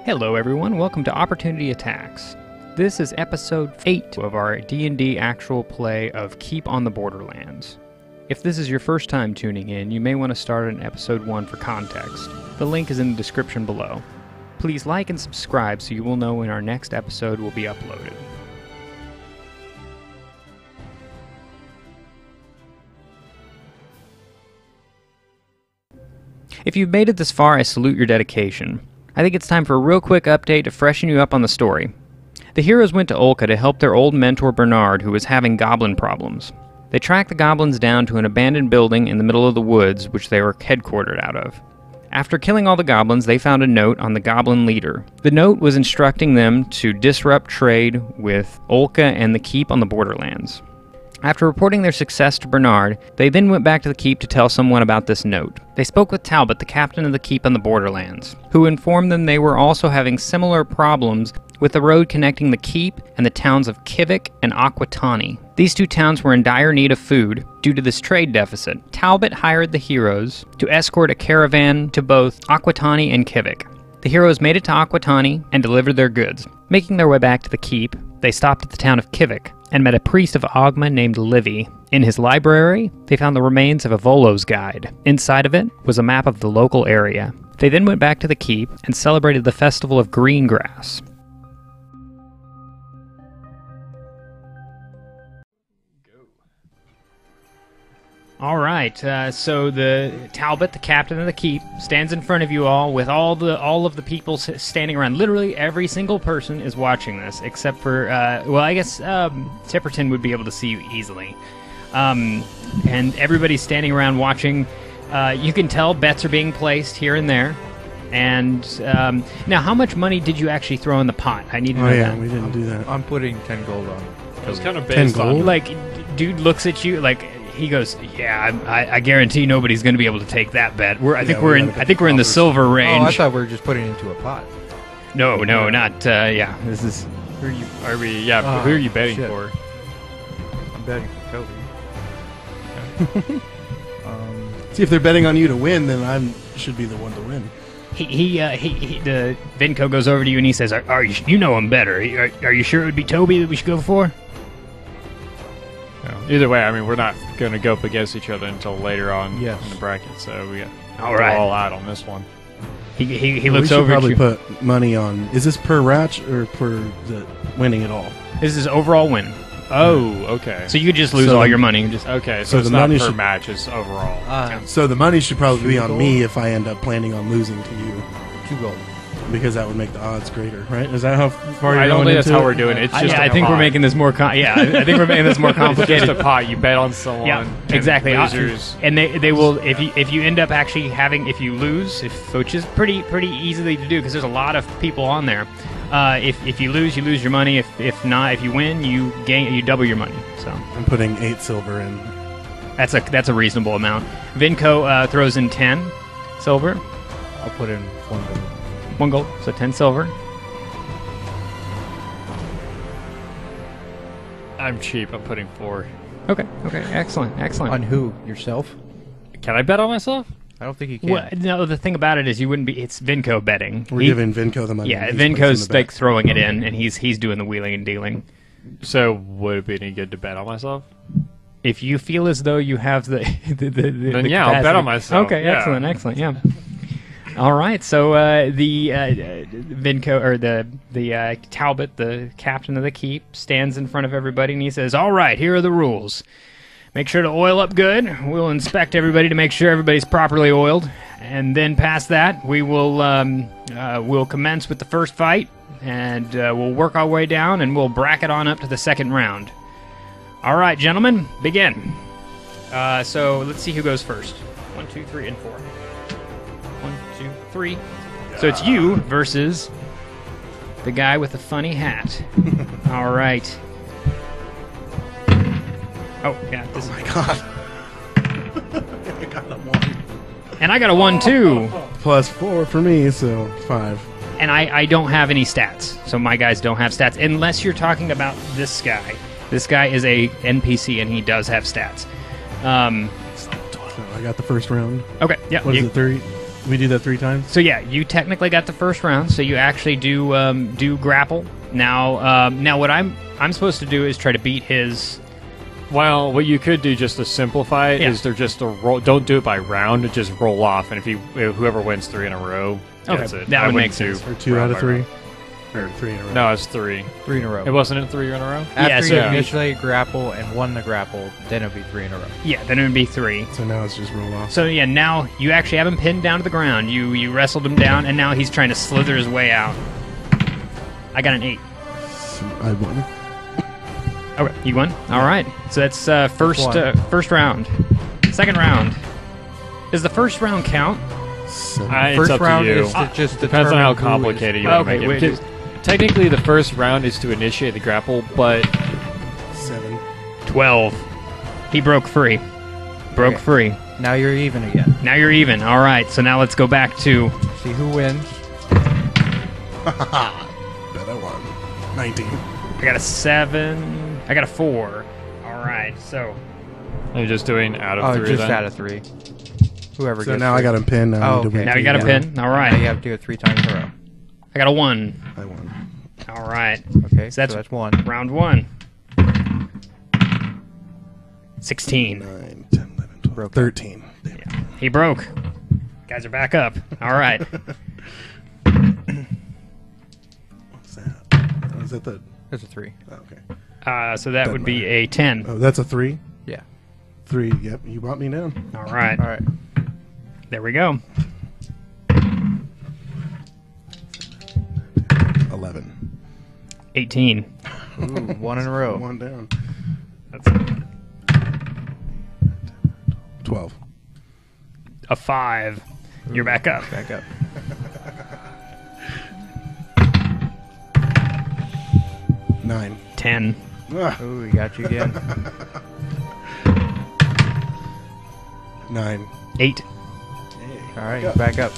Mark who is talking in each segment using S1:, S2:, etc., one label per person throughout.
S1: Hello everyone, welcome to Opportunity Attacks. This is episode 8 of our D&D actual play of Keep on the Borderlands. If this is your first time tuning in, you may want to start in episode 1 for context. The link is in the description below. Please like and subscribe so you will know when our next episode will be uploaded. If you've made it this far, I salute your dedication. I think it's time for a real quick update to freshen you up on the story. The heroes went to Olka to help their old mentor Bernard, who was having goblin problems. They tracked the goblins down to an abandoned building in the middle of the woods, which they were headquartered out of. After killing all the goblins, they found a note on the goblin leader. The note was instructing them to disrupt trade with Olka and the Keep on the Borderlands. After reporting their success to Bernard, they then went back to the Keep to tell someone about this note. They spoke with Talbot, the captain of the Keep on the Borderlands, who informed them they were also having similar problems with the road connecting the Keep and the towns of Kvothe and Aquitani. These two towns were in dire need of food due to this trade deficit. Talbot hired the heroes to escort a caravan to both Aquitani and Kvothe. The heroes made it to Aquitani and delivered their goods. Making their way back to the Keep, they stopped at the town of Kvothe and met a priest of Ogma named Livy. In his library, they found the remains of a Volo's guide. Inside of it was a map of the local area. They then went back to the Keep and celebrated the festival of green grass. All right, so the Talbot, the captain of the Keep, stands in front of you all with all of the people standing around. Literally every single person is watching this, except for, well, I guess Tipperton would be able to see you easily. And everybody's standing around watching. You can tell bets are being placed here and there. And now, how much money did you actually throw in the pot? I need to know that.
S2: We didn't do that.
S3: I'm putting 10 gold on.
S4: It was kind of based
S2: 10 gold?
S4: on...
S1: Like, dude looks at you like... He goes, yeah, I guarantee nobody's going to be able to take that bet. I think we're in the silver range.
S3: Oh, I thought we were just putting it into a pot.
S1: No, not. Yeah, this is.
S4: Who are you betting
S3: shit.
S4: for?
S3: I'm betting for Toby.
S2: See, if they're betting on you to win, then I should be the one to win.
S1: The Vinco goes over to you and he says, "Are you? You know him better. Are you sure it would be Toby that we should go for?"
S4: Either way, I mean, we're not going to go up against each other until later on in the bracket, so we got all out on this one.
S1: He looks over at you.
S2: We should probably put money on... Is this per ratch or per the winning it all?
S1: This is overall win.
S4: Oh, okay.
S1: So you could just lose all your money.
S4: Okay,
S2: So
S4: it's
S2: the
S4: not
S2: money
S4: per
S2: should-
S4: match, it's overall.
S2: So the money should probably be on
S3: gold?
S2: me if I end up planning on losing to you,
S3: 2 gold.
S2: because that would make the odds greater, right? Is that how far you're
S4: I don't
S2: going
S4: think that's
S2: into
S4: how
S2: it?
S4: we're doing it. It's just
S1: I
S4: a
S1: think
S4: pot.
S1: we're making this more. I think we're making this more
S4: It's
S1: complicated.
S4: just a pot. You bet on someone.
S1: Yeah,
S4: and
S1: exactly.
S4: Losers.
S1: And they will if you end up actually having if you lose, which is pretty easily to do because there's a lot of people on there. If you lose, you lose your money. If not, if you win, you double your money. So
S2: I'm putting 8 silver in.
S1: that's a reasonable amount. Vinco throws in 10 silver,
S3: I'll put in 1 gold.
S1: 1 gold, so 10 silver.
S4: I'm cheap. I'm putting 4.
S1: Okay, excellent.
S3: On who? Yourself?
S4: Can I bet on myself?
S3: I don't think you can.
S1: Well, no, the thing about it is you wouldn't be. It's Vinco betting.
S2: We're giving Vinco the money.
S1: Yeah,
S2: He's placing
S1: Vinco's
S2: the bet.
S1: like throwing it in, and he's doing the wheeling and dealing.
S4: So would it be any good to bet on myself?
S1: If you feel as though you have the
S4: Then
S1: the
S4: yeah, I'll bet
S1: capacity-
S4: on myself.
S1: Okay,
S4: yeah.
S1: excellent, yeah. All right, so the Vinco or the Talbot, the captain of the Keep, stands in front of everybody and he says, "All right, here are the rules. Make sure to oil up good. We'll inspect everybody to make sure everybody's properly oiled, and then past that, we will we'll commence with the first fight, and we'll work our way down, and we'll bracket on up to the second round. All right, gentlemen, begin. So let's see who goes first. 1, 2, 3, and 4. 1, 2, 3. So it's you versus the guy with the funny hat. All right. Oh, yeah. This
S2: Oh my god. I got a 1.
S1: And I got a 1, too.
S2: Plus 4 for me, so 5.
S1: And I don't have any stats. So my guys don't have stats. Unless you're talking about this guy. This guy is a NPC, and he does have stats.
S2: So I got the first round.
S1: Okay, yeah.
S2: What is it, 3? We do that 3 times?
S1: So yeah, you technically got the first round, so you actually do grapple. Now what I'm supposed to do is try to beat his.
S4: Well, what you could do just to simplify it is just a roll. Don't do it by round. Just roll off, and if whoever wins 3 in a row gets it.
S1: That would make sense.
S2: Or 2 out of 3? Or 3 in a row?
S4: No, it's 3.
S3: 3 in a row.
S4: It wasn't 3 in a row.
S3: After you initially grapple and won the grapple, then it'd be 3 in a row.
S1: Yeah, then it would be 3.
S2: So now it's just roll off.
S1: So yeah, now you actually have him pinned down to the ground. You wrestled him down, and now he's trying to slither his way out. I got an 8.
S2: So I won.
S1: Okay, you won. All right. So that's first round. Second round. Does the first round count?
S4: It's
S3: First
S4: up to
S3: round
S4: you.
S3: is to just
S4: Depends on how
S3: determine who
S4: complicated
S3: is-
S4: you want to
S1: Okay,
S4: make
S1: wait.
S4: it. Technically, the first round is to initiate the grapple, but
S2: 7.
S1: 12. He broke free. Broke
S3: Okay.
S1: free.
S3: Now you're even again.
S1: Now you're even. All right. So now let's go back to.
S3: See who wins.
S2: Bet I won. 19.
S1: I got a 7. I got a 4. All right. So.
S4: you're just doing out of 3
S3: just
S4: then?
S3: out of 3. Whoever
S2: So
S3: gets
S2: now I got him pinned. Now I need to win
S1: Now you
S2: 2
S1: got a
S2: more.
S1: pin. All
S3: Now
S1: right.
S3: you have to do it 3 times in a row.
S1: I got a 1.
S2: I won.
S1: All right.
S3: Okay,
S1: So
S3: so
S1: that's
S3: that's 1.
S1: round 1. 16.
S2: 9, 10, 11, 12,
S3: Broke.
S2: 13. Damn it.
S1: Yeah. He broke. Guys are back up. All right.
S2: What's that? Oh, is that the...
S3: That's a 3.
S2: Oh, okay.
S1: So that
S2: Doesn't
S1: would be
S2: matter.
S1: a 10.
S2: Oh, that's a 3?
S3: Yeah.
S2: 3, yep. You brought me down.
S1: All right.
S3: All right.
S1: There we go.
S2: 11.
S1: 18.
S3: Ooh, 1 in a row.
S2: 1 down.
S1: That's
S2: 12.
S1: a 5. You're back up.
S3: Back up.
S2: 9.
S1: 10.
S2: Ah,
S3: Ooh, we got you again.
S2: 9.
S1: 8.
S3: All right, he's back up.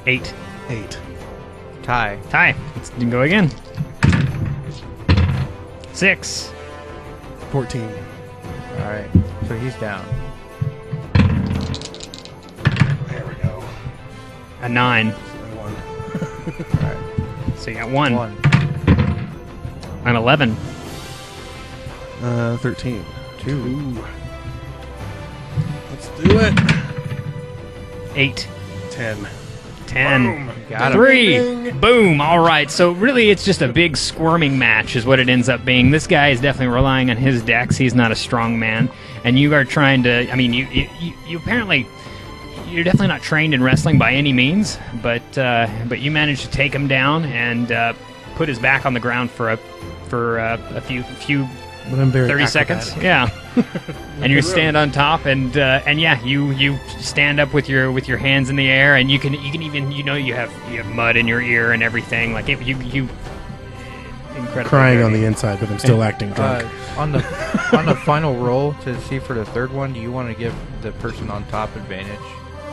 S1: 8.
S2: 8.
S3: Tie.
S1: Tie. Let's go again. 6.
S2: 14.
S3: All right, so he's down.
S2: There we go.
S1: A 9.
S2: I won.
S3: All right,
S1: So you got 1.
S3: 1.
S1: An 11.
S2: 13.
S3: 2.
S2: Ooh. Let's do it.
S1: 8.
S2: 10.
S1: 10.
S3: Got him.
S1: 3. Boom. All right. So really, it's just a big squirming match is what it ends up being. This guy is definitely relying on his dex. He's not a strong man. And you are trying to... I mean, you apparently... You're definitely not trained in wrestling by any means, but you managed to take him down and put his back on the ground for a few
S2: But I'm very
S1: 30
S2: acrobatic.
S1: seconds. Yeah. And you stand on top and yeah, you stand up with your hands in the air, and you can even you have mud in your ear and everything, like you incredible.
S2: Crying on the inside, but I'm still acting drunk.
S3: On the final roll to see for the third one, do you want to give the person on top advantage?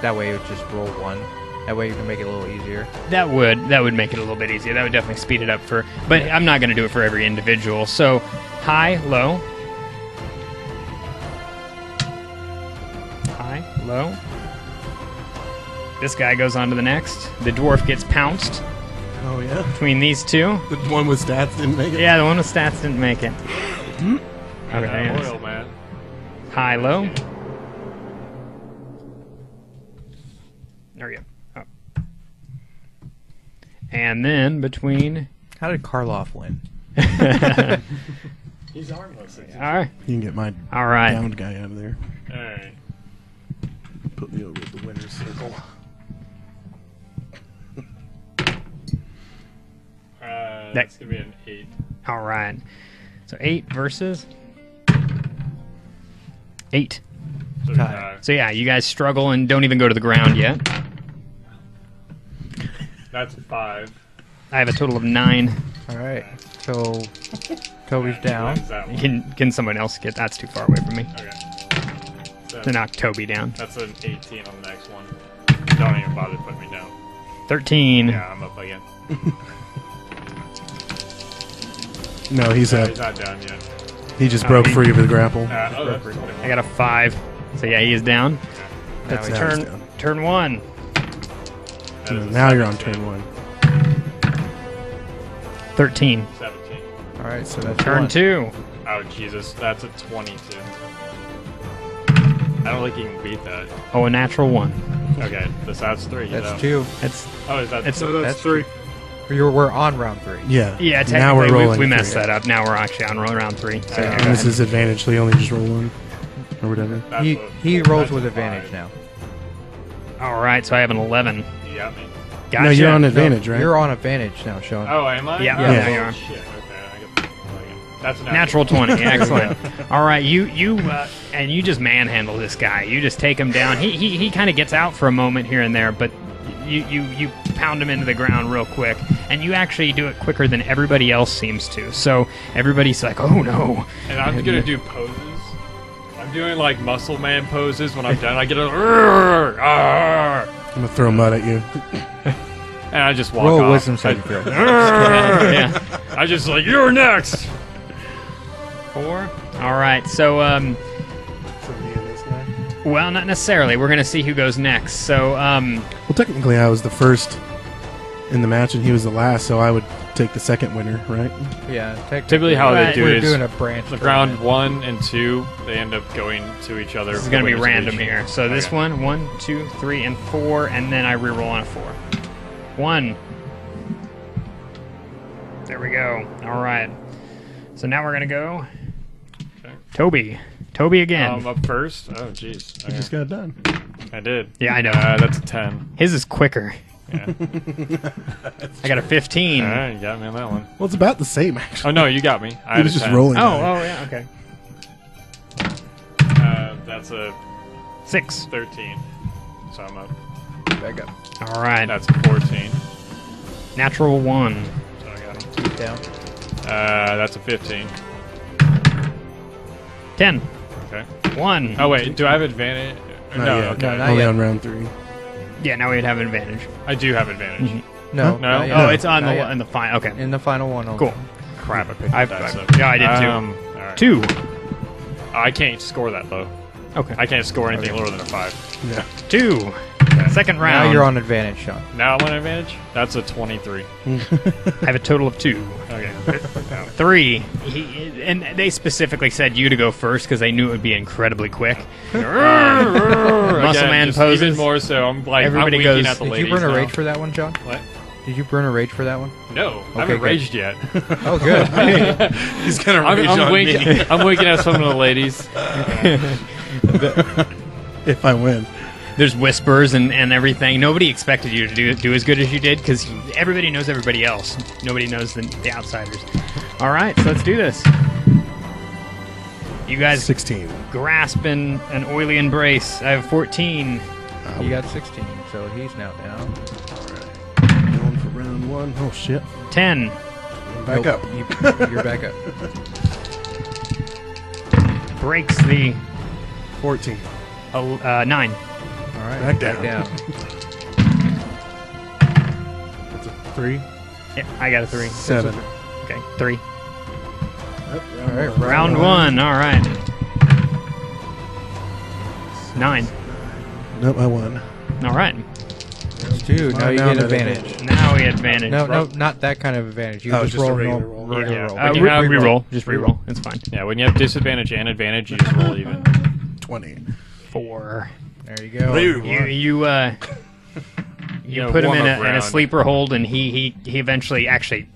S3: That way, it would just roll 1. That way, you can make it a little easier.
S1: That would make it a little bit easier. That would definitely speed it up but I'm not going to do it for every individual. So high, low. High, low. This guy goes on to the next. The dwarf gets pounced
S2: Oh, yeah?
S1: between these two.
S2: The one with stats didn't make it?
S1: Yeah, the one with stats didn't make it. Okay, yes.
S4: Oil, man.
S1: High, low. There we go. Oh. And then between...
S3: How did Karloff win?
S4: He's armless.
S1: All right.
S2: You can get my
S1: All right.
S2: downed guy out of there.
S4: Alright.
S2: Put me over at the winner's circle.
S4: That's going to be an 8.
S1: All right. So 8 versus 8.
S4: So
S3: Tie.
S1: So yeah, you guys struggle and don't even go to the ground yet.
S4: that's a 5.
S1: I have a total of 9.
S3: All right, so Toby's down.
S4: Wins that one.
S1: Can someone else get? That's too far away from me.
S4: Okay. So
S1: To knock Toby down.
S4: that's an 18 on the next one. Don't even bother putting me down.
S1: 13.
S4: Yeah, I'm up again.
S2: No, he's
S4: He's not down yet.
S2: he just broke free of the grapple.
S4: Oh, that's
S1: I got a 5. So yeah, he is down.
S2: That's
S1: Now
S2: now he's
S1: turn
S2: down.
S1: turn 1.
S2: Now you're on turn 1.
S1: 13.
S4: 17.
S3: All right, so that's
S1: Turn
S3: one.
S1: 2.
S4: Oh, Jesus. That's a 22. I don't think you can beat that.
S1: Oh, a natural 1.
S4: Okay, that's 3.
S3: That's 2.
S1: That's
S4: Oh, is that
S1: It's-
S4: so
S3: That's
S4: 3?
S3: We're on round 3.
S2: Yeah.
S1: yeah.
S2: Now we're
S1: Technically,
S2: rolling.
S1: we messed
S2: 3.
S1: that up. Now we're actually on round 3. So yeah,
S2: And
S1: go
S2: this
S1: ahead.
S2: is advantage, so you only just roll 1 or whatever.
S3: He rolls with advantage now.
S1: All right. So I have an 11.
S4: You got me.
S1: Gotcha.
S2: No, you're on advantage, right?
S3: You're on advantage now, Sean.
S4: Oh, am I?
S1: Yeah,
S4: Oh,
S1: yeah, you are.
S4: Shit. Okay, I get the That's a
S1: Natural 20. Excellent. All right, you and you just manhandle this guy. You just take him down. He kind of gets out for a moment here and there, but you pound him into the ground real quick, and you actually do it quicker than everybody else seems to. So everybody's like, "Oh no!"
S4: And I'm gonna do poses. I'm doing like muscle man poses. When I'm done, I get a "Arr, arr,"
S2: I'm gonna throw mud at you.
S4: and I just walk
S3: Roll
S4: off.
S3: wisdom saving throw.
S1: Yeah.
S4: I just like you're next.
S1: 4. All right. So
S2: For me and this guy.
S1: well, not necessarily. We're gonna see who goes next. So
S2: Well, technically, I was the first in the match, and he was the last, so I would take the second winner, right?
S3: Yeah,
S4: Typically how they
S1: Right.
S4: do
S3: we're
S4: it is
S3: doing a branch.
S4: the
S3: for
S4: round
S3: that.
S4: 1 and 2, they end up going to each other.
S1: this is
S4: for
S1: gonna be
S4: winners of
S1: random
S4: each.
S1: here. So this
S4: Okay.
S1: one, 1, 2, 3, and 4, and then I reroll on a 4. 1. There we go. All right. So now we're gonna go.
S4: Okay.
S1: Toby again.
S4: Up first. Oh, jeez.
S2: I just got done.
S4: I did.
S1: Yeah, I know.
S4: That's a 10.
S1: His is quicker.
S4: Yeah.
S1: I got a 15.
S4: All right, you got me on that one.
S2: Well, it's about the same, actually.
S4: Oh no, you got me. I
S2: He
S4: had
S2: was
S4: a
S2: just
S4: 10.
S2: rolling.
S1: Oh, yeah, okay.
S4: That's a
S1: 6.
S4: 13. So I'm up.
S3: Back up.
S1: All right.
S4: That's a 14.
S1: Natural 1.
S4: So I got him.
S3: Keep down.
S4: That's a 15.
S1: 10.
S4: Okay.
S1: 1.
S4: Oh wait, do I have advantage?
S2: Not
S4: No.
S2: yet.
S4: Okay.
S3: No, not
S2: Only
S3: yet.
S2: on round 3.
S1: Yeah, now we'd have an advantage.
S4: I do have advantage.
S3: No.
S2: Huh?
S4: No?
S3: not yet.
S1: Oh, it's on
S3: Not
S1: the
S3: yet.
S1: in the final. Okay.
S3: In the final one. Only.
S1: Cool.
S4: Crap, I picked
S1: I've-
S4: that. So.
S1: yeah, I did too.
S4: All right.
S1: 2.
S4: I can't score that low.
S1: Okay.
S4: I can't score anything lower than a 5.
S2: Yeah.
S1: 2. Second round.
S3: Now you're on advantage, Sean.
S4: Now I'm on advantage? That's a 23.
S1: I have a total of 2.
S4: Okay.
S1: 3. And they specifically said you to go first because they knew it would be incredibly quick. Muscle
S4: Again,
S1: man
S4: just
S1: poses.
S4: Even more so. I'm like,
S1: Everybody
S4: I'm
S1: goes,
S4: winking at the
S3: Did
S4: ladies
S3: you burn a
S4: now.
S3: rage for that one, Sean?
S4: What?
S3: Did you burn a rage for that one?
S4: No, I haven't
S3: good.
S4: raged yet.
S3: Oh, good.
S2: He's gonna
S4: I'm,
S2: rage
S4: I'm
S2: on
S4: winking.
S2: me
S4: I'm winking at some of the ladies.
S2: if I win.
S1: There's whispers and everything. Nobody expected you to do as good as you did because everybody knows everybody else. Nobody knows the outsiders. All right, so let's do this. You guys
S2: 16.
S1: grasp an oily embrace. I have 14.
S3: You got 16, so he's now down.
S2: Going for round 1. Oh, shit.
S1: 10.
S2: Back
S3: Nope,
S2: up.
S3: You're back up.
S1: Breaks the
S2: 14.
S1: 9.
S3: All right.
S2: Back down. That's a 3.
S1: Yeah, I got a 3.
S2: 7.
S1: Okay, 3.
S3: All right.
S1: Round 1. All right. 9.
S2: Nope, I won.
S1: All right.
S3: Dude, now you
S2: Now
S3: get
S2: I'm at
S3: advantage.
S1: Now we advantage.
S3: No, not that kind of advantage. You
S2: Oh,
S3: just
S2: just a
S3: roll
S2: regular
S3: normal
S2: roll.
S3: regular
S1: Yeah.
S3: roll.
S4: When you have
S1: Reroll. Just reroll. It's fine.
S4: Yeah, when you have disadvantage and advantage, you just roll even.
S2: 20.
S1: 4.
S3: There you go.
S1: You
S4: Yeah,
S1: put him in
S4: warm-up
S1: a
S4: round.
S1: sleeper hold, and he eventually actually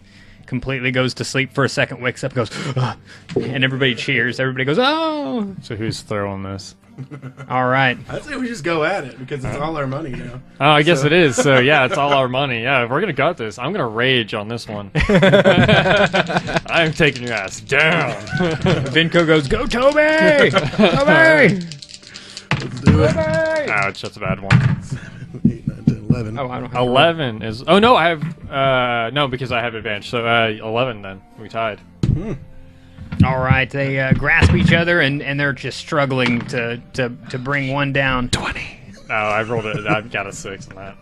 S1: completely goes to sleep for a second, wakes up, goes, "Ugh," and everybody cheers. Everybody goes, "Oh!"
S4: So who's throwing this?
S1: All right.
S2: I'd say we just go at it because it's all our money now.
S4: Oh, I guess it is. So yeah, it's all our money. Yeah, we're gonna gut this. I'm gonna rage on this one. I'm taking your ass down.
S1: Vinco goes, "Go, Toby! Toby!"
S2: Let's do it.
S4: Ouch, that's a bad one.
S2: 8, 9, 10, 11.
S1: Oh, I don't have
S4: 11 is. Oh no, I have. No, because I have advantage. So 11 then. We tied.
S1: All right. They grasp each other, and they're just struggling to bring one down.
S2: 20.
S4: No, I rolled it. I've got a 6 on that.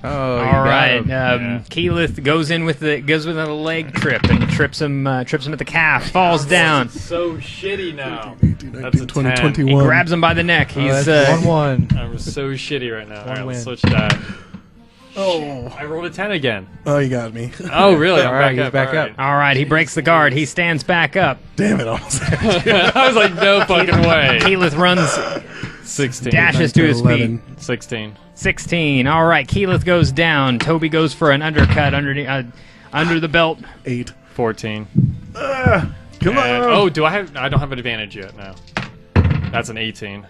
S3: Oh,
S1: All right.
S4: Yeah.
S1: Keyleth goes with a leg trip and trips him at the calf, falls down.
S4: So shitty now.
S2: 18,
S4: That's a
S2: 20,
S4: 10.
S2: 21.
S1: He grabs him by the neck. He's
S3: 1-1.
S4: I'm so shitty right now. All right,
S3: win.
S4: let's switch that.
S2: Oh.
S4: I rolled a 10 again.
S2: Oh, you got me.
S4: Oh, really?
S3: All right, he's back up.
S1: all right. He breaks the guard. He stands back up.
S2: Damn it, almost.
S4: I was like, no fucking way.
S1: Keyleth runs,
S4: 16.
S1: dashes to his feet.
S2: 11.
S4: 16.
S1: 16. All right. Keyleth goes down. Toby goes for an undercut under the belt.
S2: 8.
S4: 14.
S2: Come
S4: And-
S2: on.
S4: oh, do I have? I don't have an advantage yet. No. That's an 18.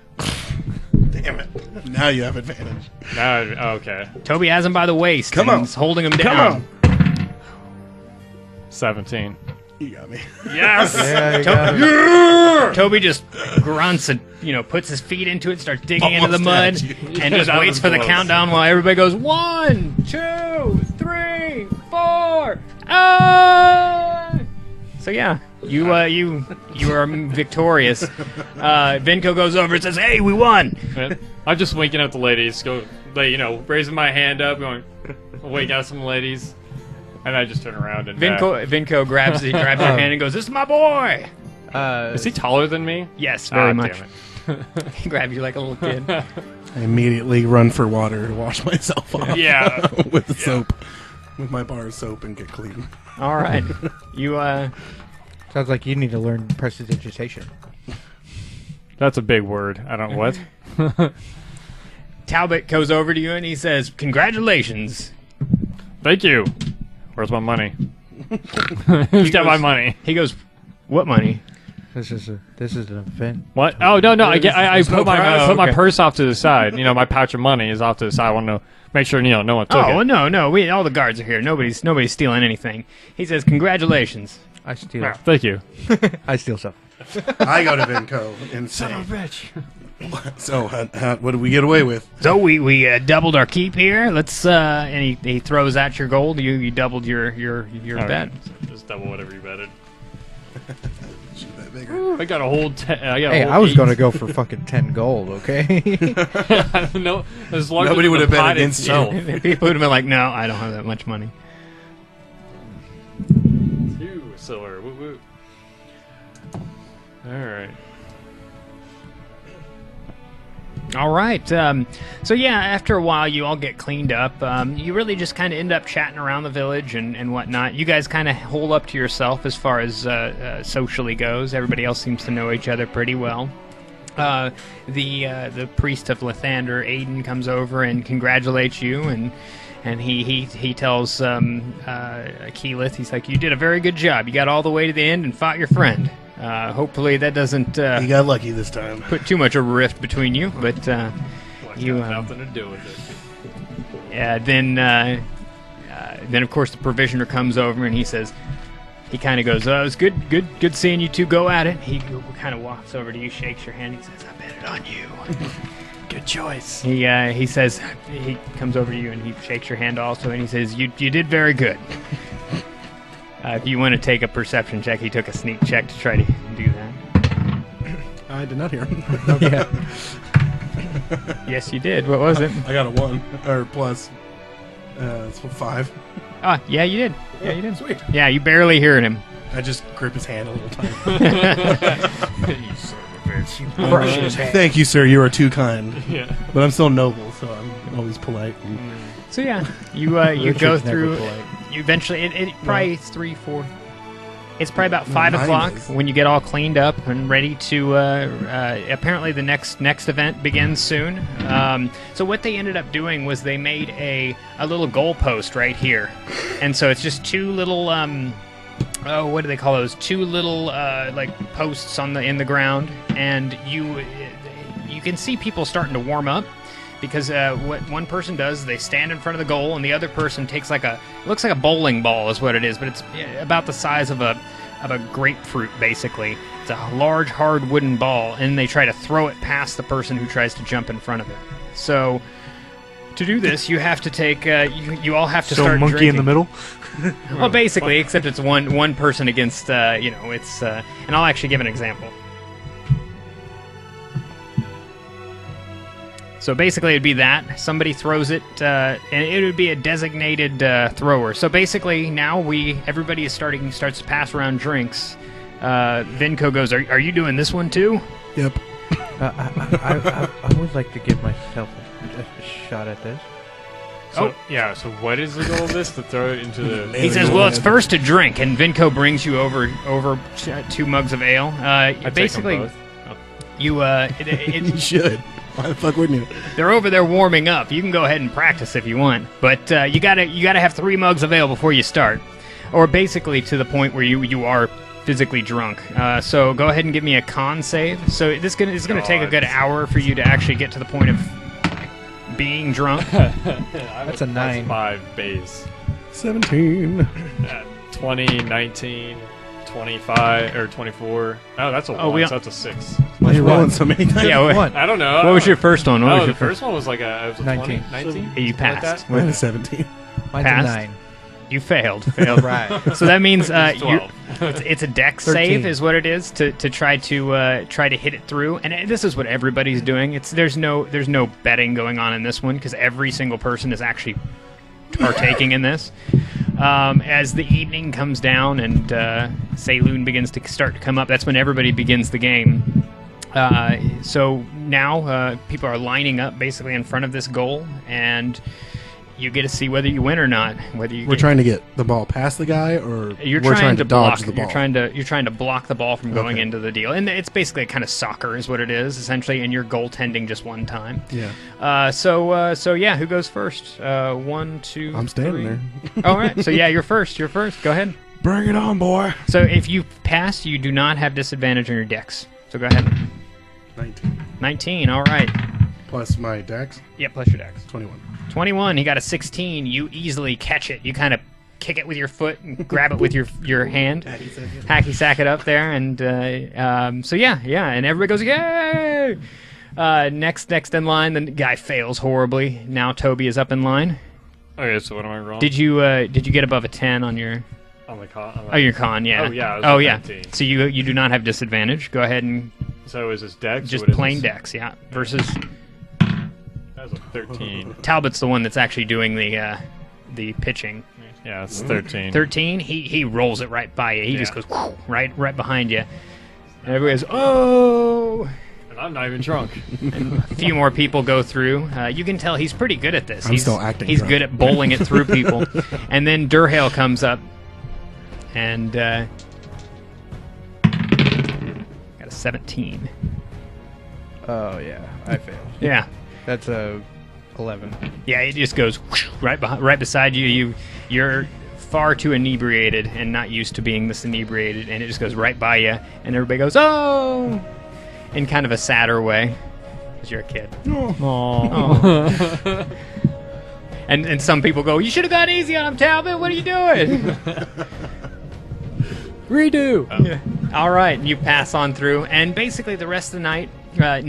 S2: Damn it. Now you have advantage.
S4: No. Okay.
S1: Toby has him by the waist.
S2: Come
S1: and
S2: on.
S1: He's holding him
S2: Come
S1: down.
S2: on.
S4: 17.
S2: You got me.
S1: Yes.
S3: Yeah, you got it.
S1: Toby just grunts and puts his feet into it, starts digging into the mud,
S2: Almost had
S1: and just
S4: That
S1: waits
S4: was
S1: for the
S4: close.
S1: countdown while everybody goes 1, 2, 3, 4. Ah! So yeah, you are victorious. Vinco goes over and says, "Hey, we won."
S4: I'm just winking at the ladies. Raising my hand up, going, wink at some ladies, and I just turn around and.
S1: Vinco grabs your hand and goes, "This is my boy."
S4: Is he taller than me?
S1: Yes, very
S4: Ah,
S1: much.
S4: damn it.
S1: He grabs you like a little kid.
S2: I immediately run for water to wash myself off.
S4: Yeah.
S2: With the soap. With my bar of soap and get clean.
S1: All right, you
S3: Sounds like you need to learn prestidigitation.
S4: That's a big word. I don't know what.
S1: Talbot goes over to you and he says, "Congratulations."
S4: Thank you. Where's my money? Who's got my money?
S1: He goes, "What money?"
S3: This is an event.
S4: What? Oh no! I
S2: There's
S4: put
S2: no
S4: my
S2: prize.
S4: I put my
S1: Okay.
S4: purse off to the side. My pouch of money is off to the side. I want to make sure no one took
S1: Oh
S4: it.
S1: no, all the guards are here. Nobody's stealing anything. He says, "Congratulations."
S3: I steal.
S4: Ah, thank you.
S3: I steal stuff.
S2: I go to Vinco and say,
S4: bitch.
S2: so what did we get away with?
S1: So we doubled our keep here. Let's and he throws out your gold. You doubled your bet.
S4: Just double whatever you betted.
S2: Should bet bigger.
S4: I got a whole.
S3: Hey, I was gonna go for fucking 10 gold. Okay.
S4: I don't know. As long
S2: Nobody
S4: as
S2: would
S4: the
S2: have bet
S4: pot
S2: against you.
S4: itself.
S1: People would have been like, "No, I don't have that much money."
S4: 2 silver. Woo woo. All right.
S1: All right. So yeah, after a while, you all get cleaned up. You really just kind of end up chatting around the village and whatnot. You guys kind of hole up to yourself as far as socially goes. Everybody else seems to know each other pretty well. The priest of Lathander, Aiden, comes over and congratulates you, and he tells Keyleth, he's like, "You did a very good job. You got all the way to the end and fought your friend. Hopefully that doesn't
S2: You got lucky this time.
S1: put too much of a rift between you, but you
S4: Got nothing to do with it.
S1: yeah, then of course the provisioner comes over and he says, he kind of goes, "Oh, it was good seeing you two go at it." He kind of walks over to you, shakes your hand, he says, "I bet it on you."
S4: Good choice.
S1: He says, he comes over to you and he shakes your hand also, and he says, you did very good." If you want to take a perception check, he took a sneak check to try to do that.
S2: I did not hear him.
S1: Yeah. Yes, you did. What was it?
S2: I got a 1 or plus. It's 5.
S1: Ah, yeah, you did. Yeah, you did.
S2: Sweet.
S1: Yeah, you barely heard him.
S2: I just grip his hand a little tight.
S4: You son of a bitch.
S3: Crush his hand.
S2: Thank you, sir. You are too kind.
S4: Yeah.
S2: But I'm still noble, so I'm always polite.
S1: So yeah, you go
S3: Richard's never
S1: through.
S3: polite.
S1: You eventually, it probably 3, 4. It's probably about 5
S2: Mine
S1: o'clock
S2: is.
S1: when you get all cleaned up and ready to. Apparently, the next event begins soon. So what they ended up doing was they made a little goalpost right here, and so it's just 2 little. What do they call those? 2 little like posts in the ground, and you can see people starting to warm up. Because what one person does is they stand in front of the goal, and the other person takes it looks like a bowling ball is what it is, but it's about the size of a grapefruit, basically. It's a large, hard wooden ball, and they try to throw it past the person who tries to jump in front of it. So to do this, you have to take, you all have to start
S5: monkey
S1: drinking.
S5: in the middle.
S1: Well, basically, except it's one person against, it's, and I'll actually give an example. So basically, it'd be that somebody throws it, and it would be a designated thrower. So basically, now everybody starts to pass around drinks. Vinco goes, "Are you doing this one too?"
S2: Yep.
S3: I would like to give myself a shot at this.
S4: So, yeah, so what is the goal of this? To throw it into the...
S1: He says, "Well, it's first to drink," and Vinco brings you over 2 mugs of ale. Basically,
S4: take them both.
S2: You should. Why the fuck wouldn't you?
S1: they're over there warming up. You can go ahead and practice if you want, but you gotta have 3 mugs of ale before you start, or basically to the point where you are physically drunk. So go ahead and give me a con save. So this is gonna take a good hour for you to actually get to the point of being drunk.
S3: That's a 9.
S4: 5 base.
S2: 17.
S4: 20, 19, 25, or 24. Oh, that's a 1, so that's a 6.
S2: Why are you rolling so many times?
S1: Yeah,
S3: One.
S4: I don't know.
S1: What was your first one? What was
S4: the
S1: your
S4: first one was like a
S3: 19.
S4: 19?
S1: You passed.
S2: Mine is 17.
S3: Mine's
S1: Passed?
S3: a 9.
S1: You failed.
S3: Right.
S1: So that means
S4: It's 12.
S1: it's a dex
S3: 13.
S1: save is what it is to try to hit it through. And this is what everybody's doing. There's no betting going on in this one because every single person is actually partaking in this. As the evening comes down and Saloon begins to start to come up, that's when everybody begins the game. So now people are lining up basically in front of this goal, and you get to see whether you win or not. We're
S2: trying to get the ball past the guy, or
S1: you're
S2: we're
S1: trying to
S2: dodge
S1: block
S2: the ball.
S1: You're trying to block the ball from going into the deal, and it's basically a kind of soccer is what it is essentially, and you're goaltending just one time.
S2: Yeah.
S1: So yeah, who goes first? 1, 2.
S2: I'm standing
S1: 3.
S2: there.
S1: All right. So yeah, you're first. Go ahead.
S2: Bring it on, boy.
S1: So if you pass, you do not have disadvantage on your dex. So go ahead.
S2: 19.
S1: 19. All right.
S2: Plus my dex.
S1: Yeah, plus your dex.
S2: 21.
S1: 21. He got a 16. You easily catch it. You kind of kick it with your foot and grab it with your hand. Hacky sack it up there, and so yeah, and everybody goes yay. Next in line, the guy fails horribly. Now Toby is up in line.
S4: Okay, so what am I wrong?
S1: Did you get above a 10 on your?
S4: On the con?
S1: Oh, your con, yeah.
S4: Oh, yeah.
S1: Oh, yeah.
S4: 19.
S1: So you do not have disadvantage. Go ahead and
S4: So is this dex?
S1: just
S4: or what is
S1: plain
S4: this?
S1: dex, yeah. Versus
S4: That was a 13.
S1: Talbot's the one that's actually doing the pitching.
S4: Yeah, it's 13.
S1: 13. He rolls it right by you. He just goes whoosh, right behind you. And everybody goes, oh.
S4: And I'm not even drunk.
S1: And a few more people go through. You can tell he's pretty good at this.
S2: I'm still acting
S1: He's
S2: drunk.
S1: good at bowling it through people. And then Durhale comes up and got a 17.
S3: Oh, yeah. I failed.
S1: Yeah.
S3: That's a 11.
S1: Yeah, it just goes whoosh, right beside you. You're far too inebriated and not used to being this inebriated, and it just goes right by you, and everybody goes, oh, in kind of a sadder way, because you're a kid.
S4: Oh.
S1: And some people go, you should have gone easy on him, Talbot. What are you doing?
S4: Redo.
S1: Oh. Yeah. All right, and you pass on through, and basically the rest of the night. By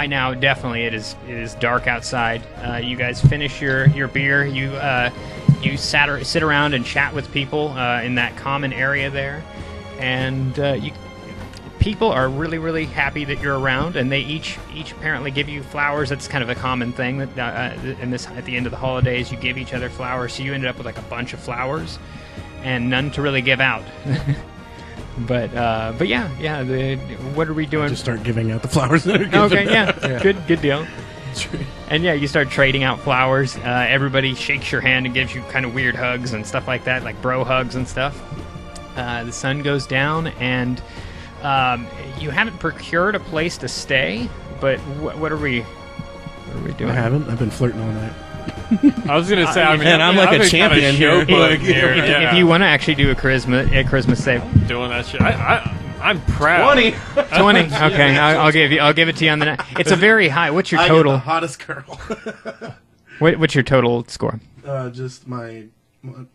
S1: now, definitely it is dark outside. You guys finish your beer. You sit around and chat with people in that common area there, and people are really, really happy that you're around, and they each apparently give you flowers. That's kind of a common thing that at the end of the holidays, you give each other flowers. So you ended up with like a bunch of flowers, and none to really give out. But yeah. What are we doing?
S2: Just start giving out the flowers that are given
S1: Okay,
S2: out.
S1: yeah. Good deal. And yeah, you start trading out flowers. Everybody shakes your hand and gives you kind of weird hugs and stuff like that, like bro hugs and stuff. The sun goes down, and you haven't procured a place to stay. But what are we doing?
S2: I haven't. I've been flirting all night.
S4: I was gonna say, I'm
S2: like a
S4: been
S2: champion
S4: kinda
S2: here.
S4: showboating here.
S1: If you want to actually do a charisma save,
S4: doing that shit, I'm proud.
S2: 20.
S1: 20. Okay, I'll give it to you on the night. It's a very high. What's your total?
S2: I get the hottest girl.
S1: What's your total score?
S2: Just my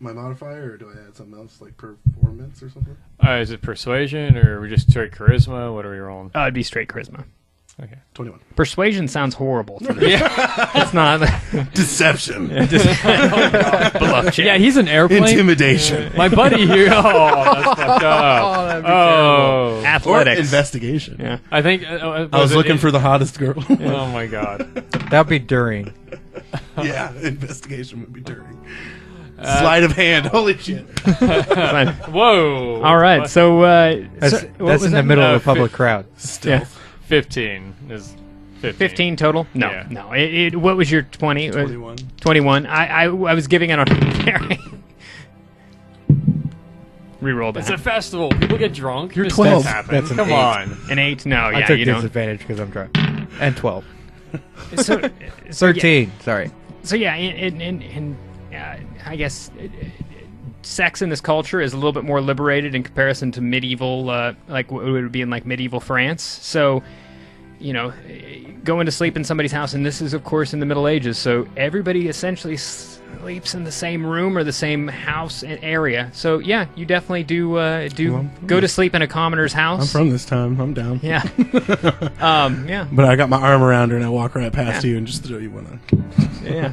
S2: modifier, or do I add something else like performance or something?
S4: Is it persuasion or we just straight charisma? What are we rolling?
S1: It'd be straight charisma.
S4: Okay.
S2: 21.
S1: Persuasion sounds horrible to me. It's not.
S2: Deception.
S1: Bluff check.
S4: Yeah, he's an airplane.
S2: Intimidation.
S4: My buddy here. Oh, that's fucked up.
S3: Oh, that'd be terrible.
S1: athletics.
S2: Or investigation.
S1: Yeah.
S4: I think
S2: I was looking for the hottest girl.
S4: Oh my god.
S3: That'd be during.
S2: Yeah, investigation would be during. Sleight of hand. Holy shit.
S4: Whoa.
S1: All right, so
S3: That's,
S1: what
S3: that's
S1: was
S3: in
S1: that?
S3: the middle of a public crowd.
S2: Stealth.
S4: 15 is 15.
S1: 15 total? No,
S4: Yeah.
S1: no. What was your 20?
S2: 21.
S1: 21. I was giving it on Reroll that.
S4: It's a festival. People get drunk.
S2: You're
S4: Mistakes
S2: 12.
S4: happen.
S3: That's an
S4: Come
S3: 8.
S4: on.
S1: An 8? No,
S3: I
S1: yeah,
S3: took
S1: you don't.
S3: disadvantage because I'm drunk. And 12.
S1: So,
S3: 13. Sorry.
S1: So yeah, I guess sex in this culture is a little bit more liberated in comparison to medieval, like what it would be in like medieval France. So, going to sleep in somebody's house, and this is of course in the Middle Ages. So everybody essentially sleeps in the same room or the same house area. So yeah, you definitely do go to sleep in a commoner's house.
S2: I'm from this time. I'm down.
S1: Yeah. Yeah.
S2: But I got my arm around her and I walk right past you and just throw you one.
S1: Yeah.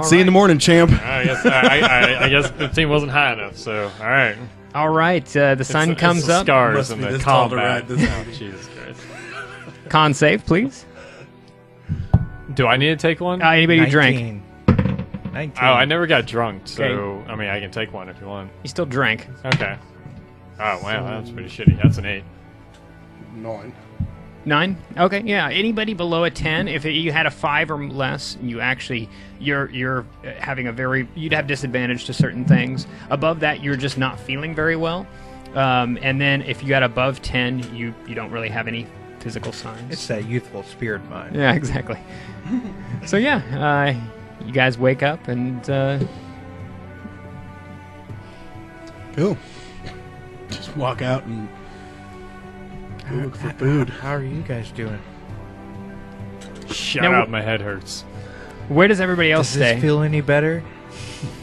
S2: See you in the morning, champ.
S4: I guess 15 wasn't high enough. So all right.
S1: All right. The sun comes
S4: the
S1: up.
S4: Scars
S2: Must
S4: and
S2: be
S4: the
S2: this tall to
S4: combat.
S2: ride this out.
S4: Jesus Christ.
S1: Con save, please.
S4: Do I need to take one?
S1: Anybody who drank.
S3: 19.
S4: Oh, I never got drunk, so
S1: Okay.
S4: I mean, I can take one if you want.
S1: You still drank.
S4: Okay. Oh wow, that's pretty shitty. That's an 8.
S2: 9.
S1: 9? Okay, yeah. Anybody below a 10, if you had a 5 or less, you're having you'd have disadvantage to certain things. Above that, you're just not feeling very well. And then if you got above 10, you don't really have any physical signs.
S3: It's that youthful spirit of mine.
S1: Yeah, exactly. So yeah, you guys wake up and
S2: Cool. Just walk out and go look for food.
S3: How are you guys doing?
S4: Shut
S1: Now,
S4: up, my head hurts.
S1: where does everybody else
S3: Does this
S1: stay?
S3: feel any better?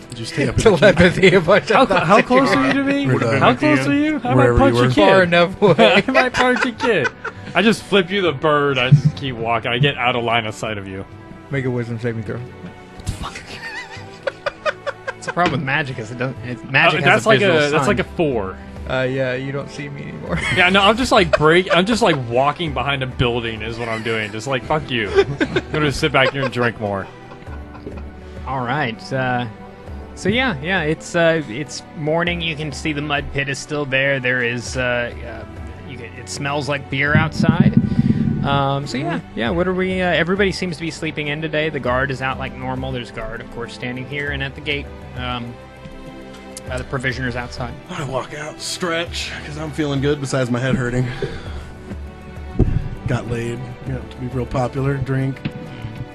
S2: Did you stay up in the
S3: Telepathy a bunch of
S4: How close are you to me?
S2: Where'd I
S4: How
S2: be
S4: close
S2: at?
S4: are you? I
S2: Wherever
S4: might
S2: you
S4: punch a
S2: were.
S4: kid.
S3: far enough away.
S4: I might punch a kid. I just flip you the bird. I just keep walking. I get out of line of sight of you.
S3: Make a wisdom saving throw.
S1: It's the problem with magic is magic has
S4: That's
S1: a visual
S4: that's
S1: sign.
S4: like a 4.
S3: Yeah, you don't see me anymore.
S4: Yeah, no, I'm just like walking behind a building is what I'm doing. Just like fuck you. I'm gonna sit back here and drink more.
S1: All right. So yeah, it's morning. You can see the mud pit is still there. There is it smells like beer outside. So yeah. What are we? Everybody seems to be sleeping in today. The guard is out like normal. There's a guard, of course, standing here and at the gate. The provisioners outside.
S2: I walk out, stretch, because I'm feeling good besides my head hurting. Got laid, to be real popular, drink.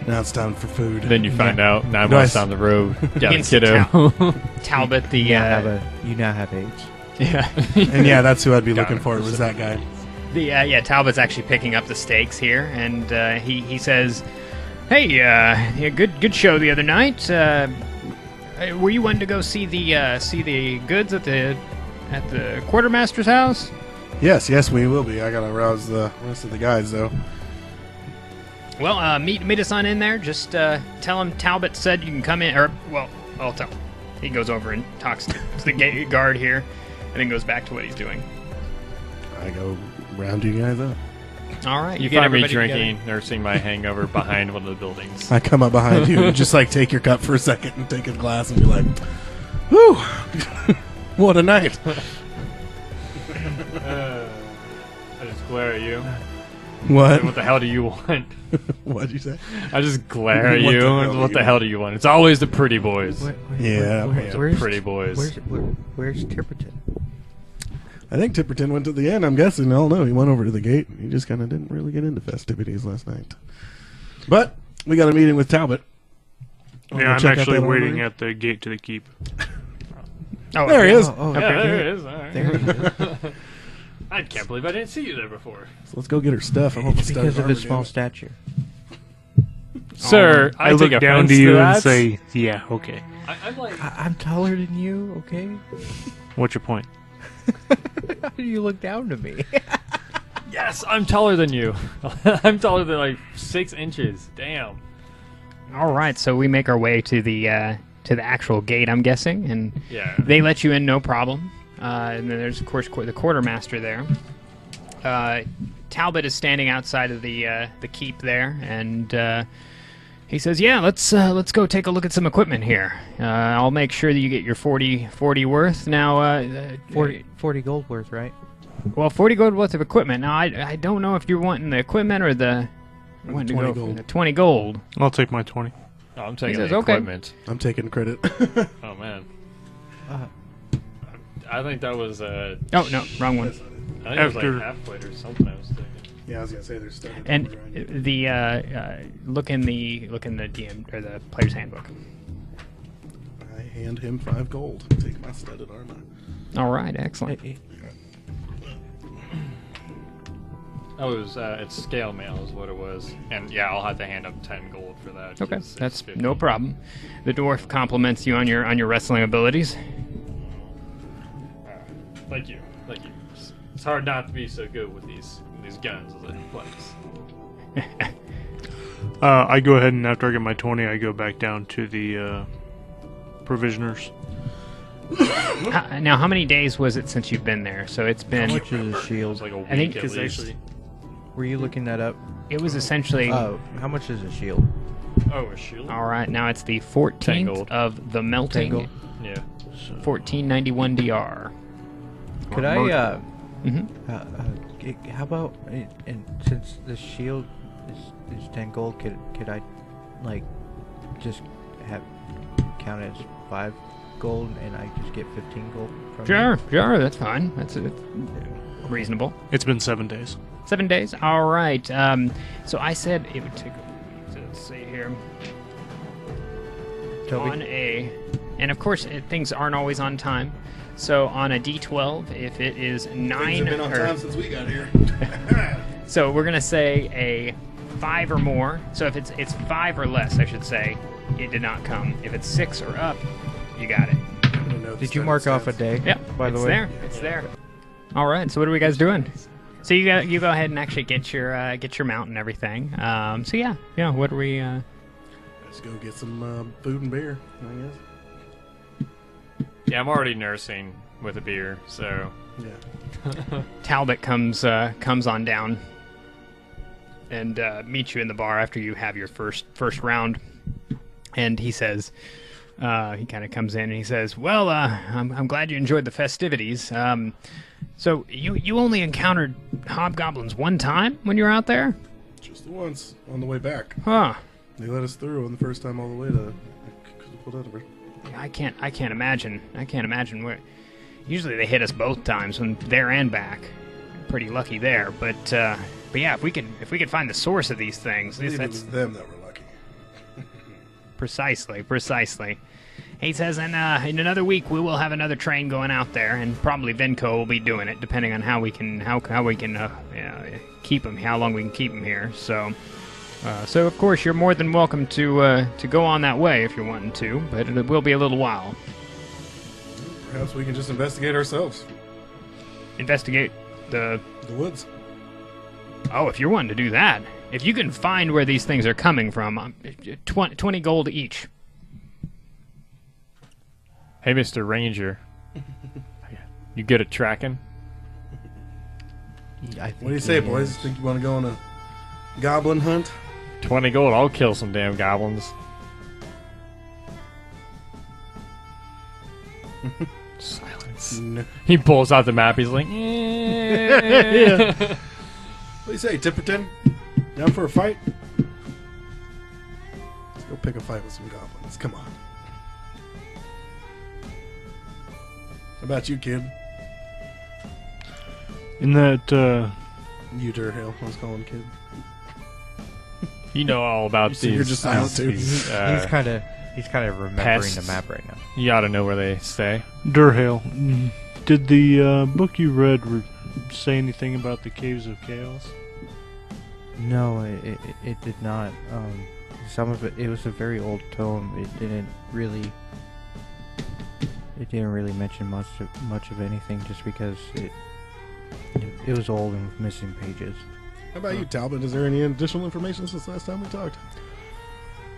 S2: Now it's time for food.
S4: Then you find out 9
S2: Do I
S4: months
S2: s-
S4: down the road, got a
S1: Against
S4: kiddo.
S1: Talbot, the
S3: You now have AIDS.
S1: yeah.
S2: And yeah, that's who I'd be
S4: Got
S2: looking
S4: it.
S2: for, was that guy.
S1: Talbot's actually picking up the stakes here, and he says, "Hey, good show the other night. Were you wanting to go see the goods at the quartermaster's house?"
S2: Yes, we will be. I gotta rouse the rest of the guys, though.
S1: Well, meet us on in there. Just tell him Talbot said you can come in, or I'll tell him. He goes over and talks to the gate guard here, and then goes back to what he's doing.
S2: I go round you guys up.
S1: All right,
S4: You
S1: get
S4: find me
S1: everybody
S4: drinking, nursing my hangover behind one of the buildings.
S2: I come up behind you and just like take your cup for a second and take a glass and be like, "Whew, what a night!"
S4: I just glare at you.
S2: What?
S4: What the hell do you want?
S2: What'd you say?
S4: I just glare at
S2: What
S4: you.
S2: the hell
S4: and
S2: do
S4: what
S2: you
S4: the hell do you want? It's always the pretty boys.
S2: Yeah,
S3: where's
S4: Pretty boys.
S3: Where's Tipperton?
S2: I think Tipperton went to the end. I'm guessing. Oh no, he went over to the gate. He just kind of didn't really get into festivities last night. But we got a meeting with Talbot. Wanna go
S5: Yeah, I'm
S2: check out
S5: actually
S2: that
S5: waiting
S2: armory?
S5: at the gate to the keep.
S1: Oh,
S2: There he is.
S3: Oh,
S4: Yeah, there it is. All right.
S3: there he is.
S4: I can't believe I didn't see you there before.
S2: So let's go get her stuff. I hope
S3: It's because of his small stature.
S4: Sir,
S5: I
S4: take
S5: look down
S4: offense
S5: to you and
S4: that.
S5: say, "Yeah, okay.
S4: I'm like,
S3: I'm taller than you, okay?
S5: What's your point?"
S3: How do you look down to me?
S4: yes, I'm taller than you. I'm taller than like 6 inches. Damn.
S1: all right. So we make our way to the actual gate, I'm guessing, and
S4: Yeah.
S1: they let you in, no problem. and then there's of course the quartermaster there. Talbot is standing outside of the keep there, and he says, "Yeah, let's go take a look at some equipment here. I'll make sure that you get your 40 worth now.
S3: 40 gold worth, right?
S1: Well, 40 gold worth of equipment. Now, I don't know if you're wanting the equipment or the
S2: 20 gold.
S1: 20 gold.
S5: I'll take my 20.
S4: Oh, I'm taking
S1: says,
S4: the
S1: okay.
S4: equipment.
S2: I'm taking credit.
S4: Oh man. I think that was
S1: Oh no, wrong one.
S4: I think it was like half plate or something. I was thinking.
S2: Yeah, I was gonna say there's stuff.
S1: And the look in the DM or the player's handbook.
S2: I hand him 5 gold. Take my studded armor.
S1: All right, excellent.
S4: Oh, it was it's scale mail is what it was, and yeah, I'll have to hand up 10 gold for that.
S1: Okay,
S4: 'cause it's
S1: that's
S4: 50.
S1: no problem. The dwarf compliments you on your wrestling abilities.
S4: Thank you. It's hard not to be so good with these guns as it plays.
S5: I go ahead and after I get my 20, I go back down to the provisioners.
S1: Now, how many days was it since you've been there? So it's been.
S3: How much is a
S4: It
S3: shield?
S4: was like a week
S1: I think-
S4: at
S5: Because
S4: least.
S5: actually,
S3: Were you looking that up?
S1: It was essentially.
S3: How much is a shield?
S4: Oh, a shield.
S1: All right, now it's the
S4: 10
S1: 14th
S4: gold.
S1: of the melting.
S3: gold.
S4: Yeah.
S1: 1491 DR.
S3: Could
S1: Mhm.
S3: how about and since the shield is 10 gold, could I like just have count it as 5 gold and I just get 15 gold from you?
S1: Sure, that's fine. That's reasonable.
S5: it's been 7 days.
S1: 7 days. All right. So I said it would take. Let's see here.
S3: Toby?
S1: On a, and of course things aren't always on time. So on a D12, if it is
S2: Things
S1: 9
S2: have been on
S1: or
S2: time since we got here.
S1: so we're gonna say a 5 or more. So if it's 5 or less, I should say, it did not come. If it's 6 or up, you got it.
S3: Did you mark off a day?
S1: Yep.
S3: By the
S1: it's
S3: way,
S1: there. It's there. All right. So what are we guys doing? So you go ahead and actually get your mount and everything. So yeah. What are we?
S2: Let's go get some food and beer, I guess.
S4: Yeah, I'm already nursing with a beer, so
S2: Yeah.
S1: Talbot comes on down and meets you in the bar after you have your first round, and he says, he kind of comes in and he says, "Well, I'm glad you enjoyed the festivities. So you only encountered hobgoblins one time when you were out there?
S2: Just the once on the way back.
S1: Huh?
S2: They let us through on the first time all the way to Quothe.
S1: I can't imagine. Where. Usually they hit us both times, when there and back. Pretty lucky there, but yeah, if we could find the source of these things,
S2: Maybe it
S1: that's
S2: was them that were lucky.
S1: precisely. He says, and in another week we will have another train going out there, and probably Venco will be doing it, depending on how we can keep him, how long we can keep him here. So of course you're more than welcome to go on that way if you're wanting to, but it will be a little while.
S2: Perhaps we can just investigate ourselves.
S1: Investigate the.
S2: The woods.
S1: Oh, if you're wanting to do that, if you can find where these things are coming from, 20 gold each.
S4: hey, Mr. Ranger, you good at tracking?
S3: I think
S2: What do you say,
S3: he
S2: boys?
S3: is.
S2: Think you want to go on a goblin hunt?
S4: 20 gold, I'll kill some damn goblins. Silence.
S2: No.
S4: He pulls out the map. He's like,
S2: Yeah. What do you say, Tipperton? Down for a fight? Let's go pick a fight with some goblins. Come on. How about you, kid?
S5: In that,
S2: You, Durhill. I was calling kid.
S4: you know all about
S2: So
S4: these.
S2: you're just silent, too.
S4: these,
S3: He's kind of remembering
S4: pests.
S3: the map right now.
S4: You ought to know where they stay.
S5: Durhale, did the book you read say anything about the Caves of Chaos?
S3: No, it did not. Some of it was a very old tome. It didn't really mention much of anything, just because it was old and with missing pages.
S2: How about you, Talbot? Is there any additional information since last time we talked?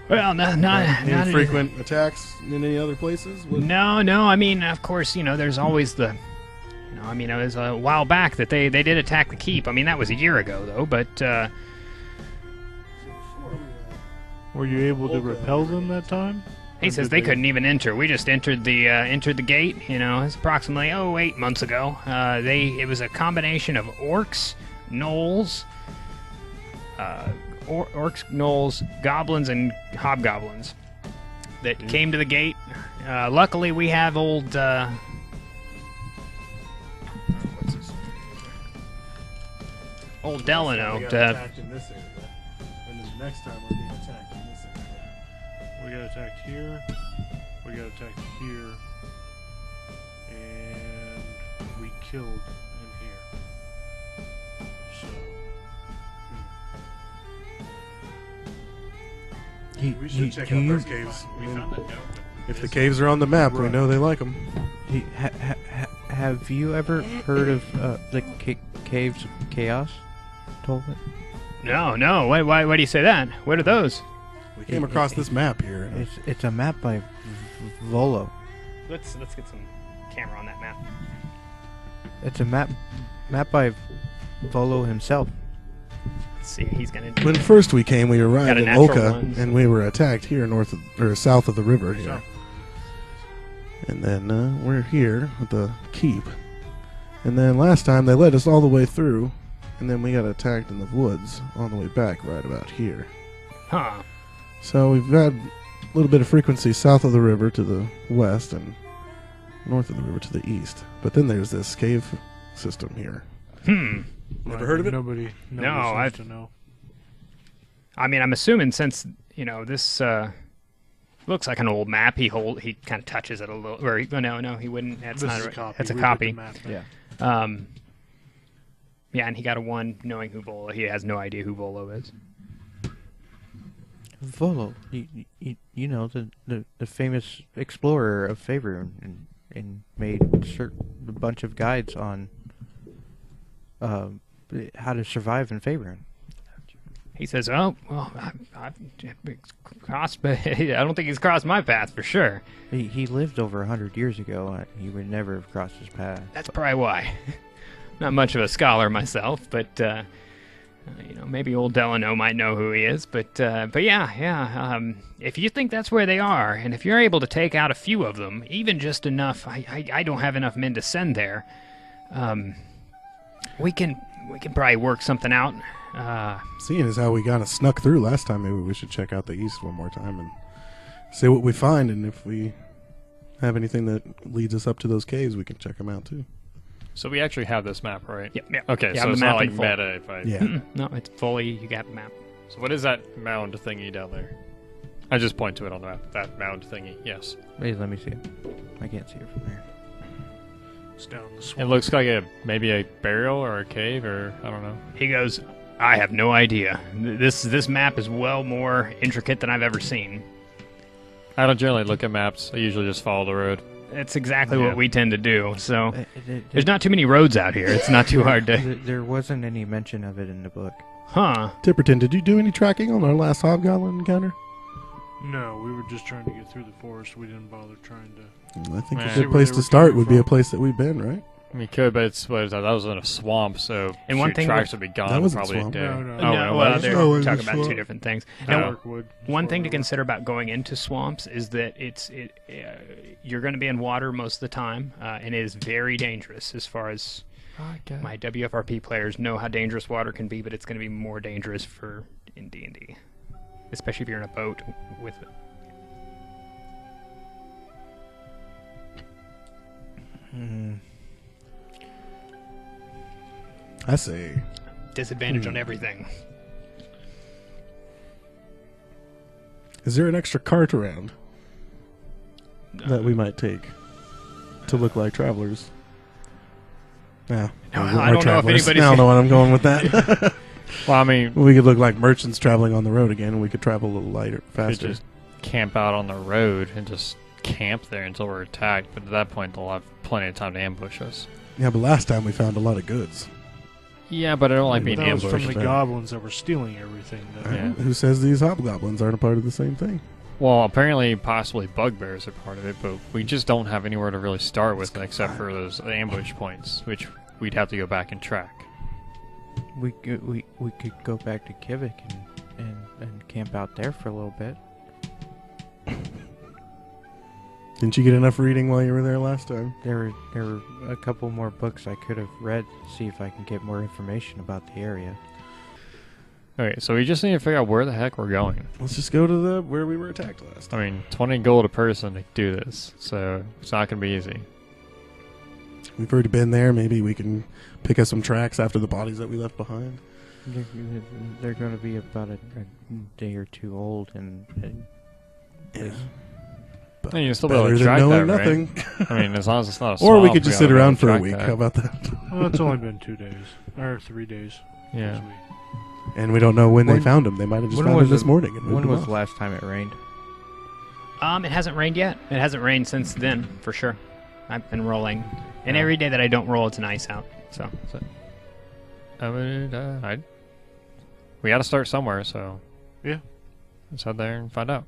S1: Well, not
S2: Any frequent attacks in any other places? What-
S1: No. I mean, of course, there's always the You know, I mean, it was a while back that they did attack the keep. I mean, that was a year ago, though, but...
S5: Were you able to repel them that time?
S1: He says they couldn't even enter. We just entered the gate. You know, it's approximately 8 months ago. It was a combination of orcs, gnolls, goblins, and hobgoblins that came to the gate. Luckily, we have old. What's his? Old Delano.
S2: Attacked in this area, and then next time we're being attacked in this area.
S5: We got attacked here. We got attacked here. And we killed in here. So.
S2: We should check out those caves. If the caves are on the map, we know they like them.
S3: Have you ever heard of the Caves of Chaos? Tolkien?
S1: No. Why do you say that? What are those?
S2: We came across this map here.
S3: It's a map by Volo.
S1: Let's get some camera on that map.
S3: It's a map by Volo himself.
S1: Let's see, he's gonna do
S2: When first we came, we arrived
S1: Got a
S2: in
S1: natural
S2: Olka,
S1: one, so-
S2: and we were attacked here south of the river here. And then we're here at the keep. And then last time they led us all the way through, and then we got attacked in the woods on the way back right about here.
S1: Huh.
S2: So we've got a little bit of frequency south of the river to the west and north of the river to the east. But then there's this cave system here. Never heard of it?
S5: Nobody
S1: No,
S5: seems to know.
S1: I mean, I'm assuming since, you know, this looks like an old map, he kind of touches it a little. Or no, he wouldn't. That's
S5: This
S1: not
S5: is a
S1: right.
S5: copy.
S1: That's a
S5: We read
S1: copy.
S5: the map.
S3: Yeah.
S1: Yeah, and he got a 1 knowing who Volo. He has no idea who Volo is.
S3: Volo, you know the famous explorer of Faerun, and made a bunch of guides on how to survive in Faerun.
S1: He says, "Oh, well, I've crossed, but I don't think he's crossed my path for sure."
S3: He lived over 100 years ago. He would never have crossed his path.
S1: That's probably why. Not much of a scholar myself, but you know, maybe old Delano might know who he is. But yeah. If you think that's where they are, and if you're able to take out a few of them, even just enough, I don't have enough men to send there. We can probably work something out.
S2: Seeing as how we kind of snuck through last time, maybe we should check out the east one more time and see what we find. And if we have anything that leads us up to those caves, we can check them out too.
S4: So we actually have this map, right?
S1: Yep.
S4: Okay,
S1: Yeah,
S4: so
S1: the
S4: it's
S1: map
S4: not
S1: in
S4: like
S1: full.
S4: meta if I...
S2: Yeah.
S1: No, it's fully, you got the map.
S4: So what is that mound thingy down there? I just point to it on the map. That mound thingy, yes.
S3: Wait, let me see it. I can't see it from there.
S5: It's down the
S4: It
S5: swamp.
S4: looks like maybe a burial or a cave or I don't know.
S1: He goes, I have no idea. This map is well more intricate than I've ever seen.
S4: I don't generally look at maps. I usually just follow the road.
S1: That's exactly
S4: Yeah.
S1: what we tend to do. So there's not too many roads out here. It's not too hard to...
S3: There wasn't any mention of it in the book.
S1: Huh.
S2: Tipperton, did you do any tracking on our last hobgoblin encounter?
S5: No, we were just trying to get through the forest. We didn't bother trying to...
S2: I think
S4: Yeah.
S2: a
S5: See
S2: good
S5: where
S2: place
S5: they
S2: to
S5: were
S2: start
S5: coming
S2: would be a
S5: from.
S2: place that we've been, right?
S4: I mean, could, but that was in a swamp, so
S1: And one
S4: shoot,
S1: thing
S4: tracks
S1: with-
S4: would be gone
S2: That wasn't
S4: probably
S2: swamp.
S4: a day.
S5: No,
S1: No,
S4: it
S1: well,
S4: was?
S1: they're
S2: Oh, it
S1: talking
S2: was
S1: about two
S2: swamp.
S1: different things.
S4: Oh.
S1: Now,
S5: Darkwood.
S1: one thing to consider about going into swamps is that you're going to be in water most of the time, and it is very dangerous as far as my WFRP players know how dangerous water can be, but it's going to be more dangerous in D&D, especially if you're in a boat with it.
S2: I say.
S1: Disadvantage on everything.
S2: Is there an extra cart around that we might take to look like travelers? Yeah.
S1: No,
S2: we
S1: I
S2: are
S1: don't know if
S2: travelers.
S1: anybody's
S2: I don't know what I'm going with that.
S4: Well, I mean,
S2: We could look like merchants traveling on the road again, and we could travel a little lighter,
S4: we could
S2: faster.
S4: just camp out on the road and just camp there until we're attacked. But at that point, they'll have plenty of time to ambush us.
S2: Yeah, but last time we found a lot of goods.
S4: Yeah, but I don't like
S2: Yeah,
S4: being
S2: but
S5: That was
S4: ambushed.
S5: from the
S2: right?
S5: goblins that were stealing everything. Though.
S4: Yeah.
S2: Who says these hobgoblins aren't a part of the same thing?
S4: Well, apparently, possibly bugbears are part of it, but we just don't have anywhere to really start with except for those ambush points, which we'd have to go back and track.
S3: We could go back to Kvothe and camp out there for a little bit.
S2: Didn't you get enough reading while you were there last time?
S3: There were a couple more books I could have read to see if I can get more information about the area.
S4: Okay, so we just need to figure out where the heck we're going.
S2: Let's just go to where we were attacked last time.
S4: I mean, 20 gold a person to do this, so it's not going to be easy.
S2: We've already been there. Maybe we can pick up some tracks after the bodies that we left behind.
S3: They're going to be about a day or two old, and
S2: Yeah. But
S4: And you can still be able to
S2: better
S4: track
S2: than
S4: that,
S2: knowing
S4: right?
S2: nothing.
S4: I mean, as long as it's not a
S2: Or we
S4: swamp,
S2: could just
S4: ought to
S2: sit
S4: be able
S2: around
S4: to
S2: for a
S4: track
S2: week.
S4: that.
S2: How about that?
S5: Well, it's only been 2 days. Or 3 days.
S4: Yeah.
S5: this week.
S2: And we don't know when they
S3: When-
S2: found them. They might have just
S3: when
S2: found
S3: was
S2: them this
S3: it-
S2: morning. And moved
S3: when
S2: them
S3: was
S2: off.
S3: the last time it rained?
S1: It hasn't rained yet. It hasn't rained since then, for sure. I've been rolling. And every day that I don't roll, it's an ice out. So.
S4: We got to start somewhere, so
S5: Yeah.
S4: let's head there and find out.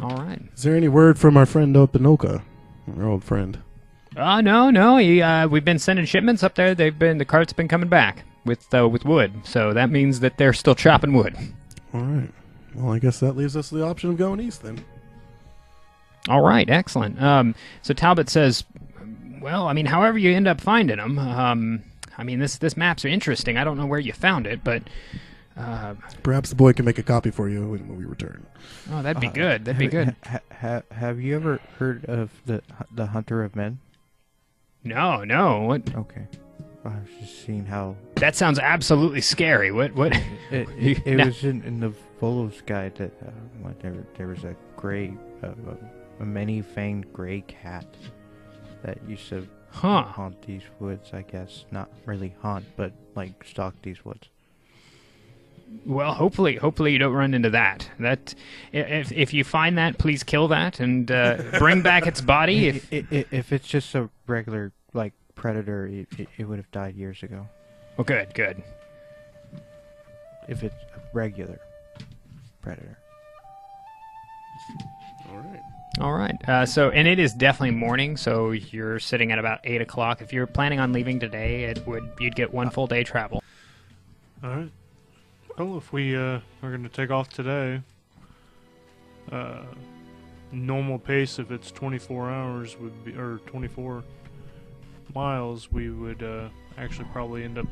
S1: All right.
S2: Is there any word from our friend up in Oka? Our old friend.
S1: No. We've been sending shipments up there. The carts have been coming back with wood. So that means that they're still chopping wood.
S2: All right. Well, I guess that leaves us the option of going east then.
S1: All right, excellent. So Talbot says, well, I mean, however you end up finding them, I mean, this map's interesting. I don't know where you found it, but
S2: Perhaps the boy can make a copy for you when we return.
S1: oh, that'd be good. That'd be good.
S3: Have you ever heard of the Hunter of Men?
S1: No. What?
S3: Okay. I was just seeing how
S1: That sounds absolutely scary. What?
S3: it
S1: No.
S3: was in the Volos guide that there was a gray, a many-fanged gray cat that used to
S1: Huh.
S3: haunt these woods. I guess not really haunt, but like stalk these woods.
S1: Well, hopefully you don't run into that. That if you find that, please kill that and bring back its body.
S3: If it's just a regular like predator, it would have died years ago.
S1: Well, good.
S3: If it's a regular predator.
S2: All right.
S1: All right. So, and it is definitely morning. So you're sitting at about 8 o'clock. If you're planning on leaving today, you'd get one full day travel.
S5: All right. Well, if we are going to take off today, normal pace, if it's 24 hours, would be, or 24 miles, we would actually probably end up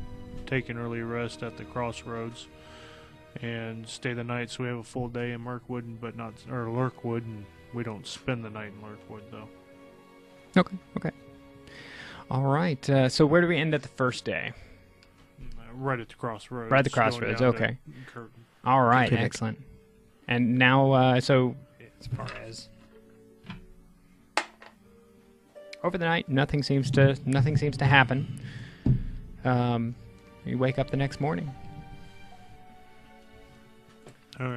S5: taking early rest at the crossroads and stay the night, so we have a full day in Mirkwood, but not, or Lurkwood, and we don't spend the night in Lurkwood though.
S1: Okay. All right. So where do we end at the first day?
S5: Right at the crossroads.
S1: Right at the
S5: going
S1: crossroads,
S5: down to
S1: okay.
S5: Curtin.
S1: All right.
S2: Pivot.
S1: Excellent. And now, so as far as over the night, nothing seems to happen. You wake up the next morning.
S5: All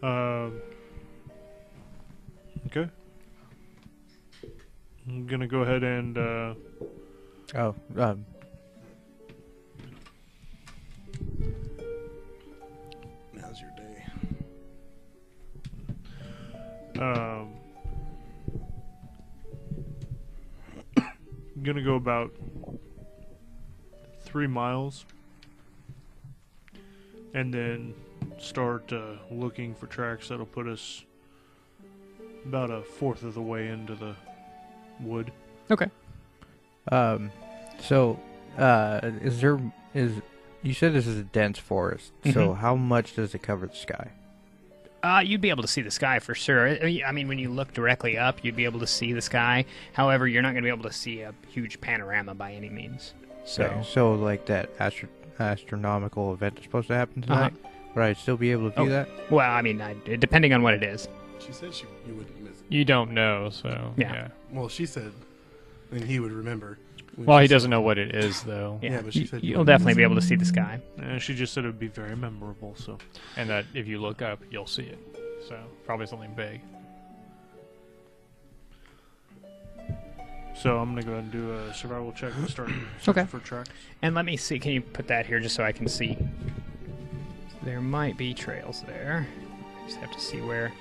S5: right. Okay. I'm gonna go ahead and
S2: Now's your day.
S5: I'm gonna go about 3 miles, and then start looking for tracks that'll put us about a fourth of the way into the wood.
S1: Okay.
S3: So, you said this is a dense forest, so
S1: Mhm.
S3: how much does it cover the sky?
S1: You'd be able to see the sky for sure. I mean, when you look directly up, you'd be able to see the sky. However, you're not going to be able to see a huge panorama by any means. So,
S3: Okay, so like that astronomical event that's supposed to happen tonight, would I still be able to view that?
S1: well, I mean, depending on what it is.
S2: She said you wouldn't miss it.
S4: You don't know, so
S1: Yeah.
S2: Well, she said, and he would remember. when
S4: Well,
S2: she
S4: he
S2: said-
S4: doesn't know what it is, though.
S2: Yeah, but she said
S1: you'll definitely be able to see the sky.
S5: And she just said it would be very memorable, so.
S4: And that if you look up, you'll see it. So, probably something big.
S5: So I'm gonna go ahead and do a survival check and start
S1: Okay.
S5: searching for tracks.
S1: And let me see. Can you put that here just so I can see? There might be trails there. I just have to see where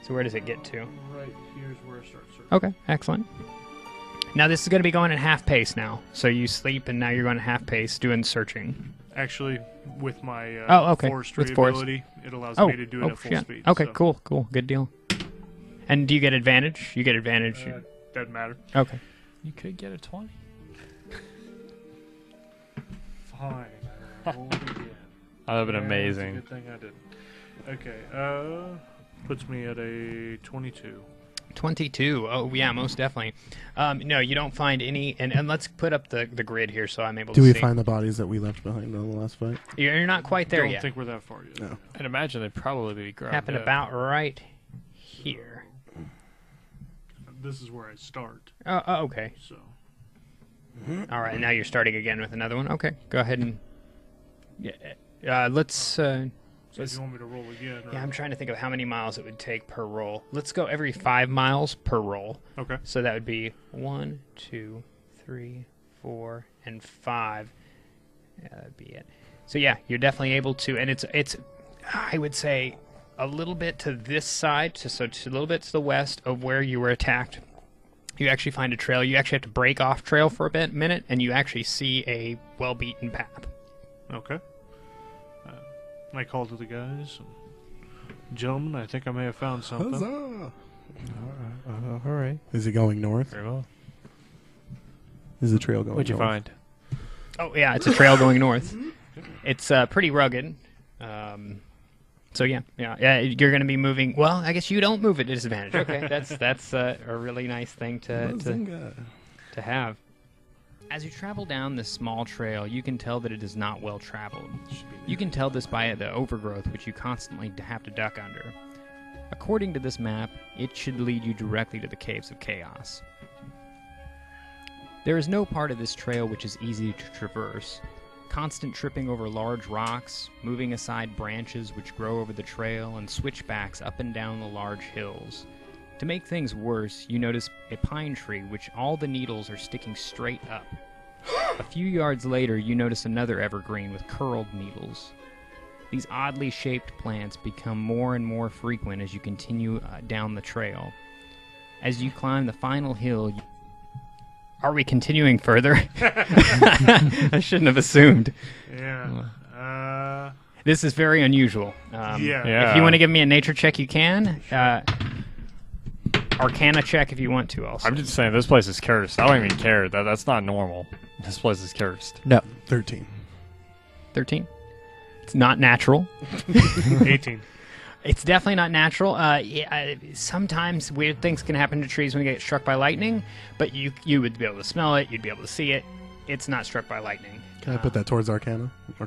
S1: So where does it get to?
S5: Right here's where I start searching.
S1: Okay, excellent. Now this is going to be going at half pace now. So you sleep and now you're going at half pace doing searching.
S5: Actually, with my
S1: okay.
S5: forestry
S1: With forest.
S5: ability, it allows me to do it at full
S1: shit.
S5: speed.
S1: Okay,
S5: so,
S1: cool. Good deal. And do you get advantage? You get advantage.
S5: Doesn't matter.
S1: Okay.
S4: You could get a 20.
S5: Fine. Roll again.
S4: That would have been
S5: Yeah,
S4: amazing.
S5: It's a good thing I didn't. Okay. Puts me at a 22.
S1: 22. Oh, yeah, most definitely. No, you don't find any... And let's put up the grid here so I'm able to
S2: Do
S1: see.
S2: we find the bodies that we left behind on the last fight?
S1: You're not quite there
S5: Don't
S1: yet.
S5: think we're that far yet.
S2: No.
S4: I'd imagine they'd probably be grabbed
S1: Happened
S4: up.
S1: about right here.
S5: This is where I start.
S1: Oh, okay.
S5: So
S1: All right, now you're starting again with another one. Okay, go ahead and... Yeah, let's...
S5: so if you want me to roll again? Or...
S1: Yeah, I'm trying to think of how many miles it would take per roll. Let's go every 5 miles per roll.
S5: Okay.
S1: So that would be 1, 2, 3, 4, and 5. Yeah, that'd be it. So yeah, you're definitely able to, and it's I would say a little bit to this side, so a little bit to the west of where you were attacked. You actually find a trail. You actually have to break off trail for a minute, and you actually see a well-beaten path.
S5: Okay. I call to the guys. Gentlemen, I think I may have found something.
S2: Huzzah!
S3: All right.
S2: Is he going north?
S4: Very well.
S2: Is the trail going
S4: What'd you
S2: north?
S4: find?
S1: Oh yeah, it's a trail going north. It's pretty rugged. So yeah, you're going to be moving. Well, I guess you don't move at disadvantage. Okay, that's a really nice thing to have. As you travel down this small trail, you can tell that it is not well traveled. You can tell this by the overgrowth which you constantly have to duck under. According to this map, it should lead you directly to the Caves of Chaos. There is no part of this trail which is easy to traverse. Constant tripping over large rocks, moving aside branches which grow over the trail, and switchbacks up and down the large hills. To make things worse, you notice a pine tree which all the needles are sticking straight up. A few yards later, you notice another evergreen with curled needles. These oddly shaped plants become more and more frequent as you continue down the trail. As you climb the final hill, Are we continuing further? I shouldn't have assumed.
S5: Yeah.
S1: This is very unusual.
S5: Yeah.
S1: If you want to give me a nature check, you can. Arcana check if you want to also.
S4: I'm just saying, this place is cursed. I don't even care. That's not normal. This place is cursed.
S3: No.
S2: 13.
S1: 13? It's not natural.
S5: 18.
S1: It's definitely not natural. Sometimes weird things can happen to trees when they get struck by lightning, but you would be able to smell it, you'd be able to see it. It's not struck by lightning.
S2: Can I put that towards Arcana?
S1: If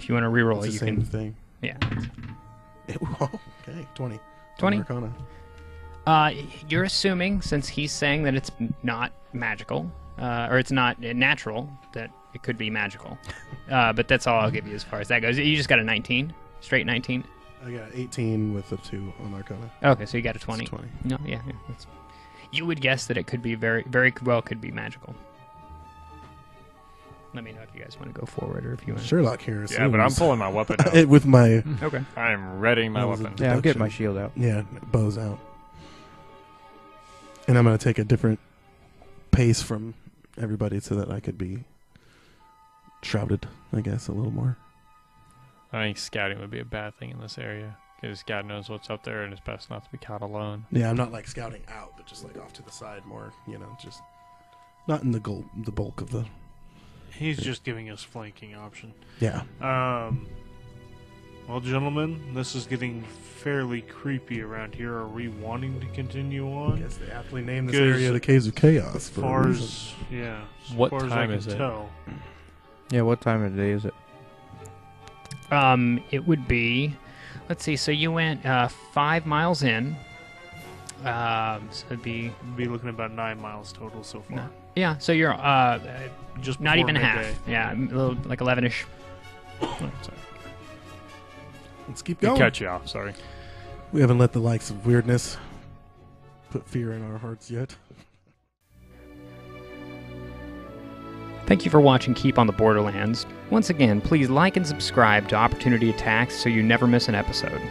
S1: you want to reroll
S2: It's
S1: it,
S2: the
S1: you
S2: same
S1: can.
S2: thing.
S1: Yeah.
S2: Okay, 20.
S1: 20?
S2: Arcana.
S1: You're assuming, since he's saying that it's not magical, or it's not natural, that it could be magical. But that's all I'll give you as far as that goes. You just got a 19? Straight 19?
S2: I got 18 with the 2 on Arcana.
S1: Okay, so you got a 20.
S2: It's 20.
S1: No, yeah. You would guess that it could be very, very well could be magical. Let me know if you guys want to go forward or if you want.
S2: Sherlock here assumes.
S4: Yeah, but I'm pulling my weapon out.
S2: with my
S1: Okay.
S4: I am readying my
S2: That was a
S4: weapon.
S3: Yeah, I'm getting my
S2: Deduction.
S3: shield out.
S2: bows out. And I'm going to take a different pace from everybody so that I could be shrouded, I guess, a little more.
S4: I think scouting would be a bad thing in this area, because God knows what's up there, and it's best not to be caught alone.
S2: Yeah, I'm not like scouting out, but just like off to the side more, just not in the bulk of the...
S5: He's just giving us flanking option.
S2: Yeah.
S5: Well, gentlemen, this is getting fairly creepy around here. Are we wanting to continue
S2: I
S5: on?
S2: guess they aptly named this
S5: 'Cause
S2: area the Caves of Chaos.
S5: As
S2: for a
S5: far
S2: reason.
S5: as
S4: What
S5: far
S4: time
S5: as
S4: is
S5: I
S4: it?
S5: can tell.
S3: Yeah, what time of the day is it?
S1: It would be, let's see, so you went 5 miles in. So it'd be,
S5: Be looking at about 9 miles total so far.
S1: No. Yeah, so you're
S5: Just
S1: not
S5: before
S1: even
S5: midday.
S1: half. Yeah, a little, like 11-ish.
S2: Let's keep
S4: We
S2: going.
S4: cut you off, sorry.
S2: We haven't let the likes of weirdness put fear in our hearts yet.
S1: Thank you for watching Keep on the Borderlands. Once again, please like and subscribe to Opportunity Attacks so you never miss an episode.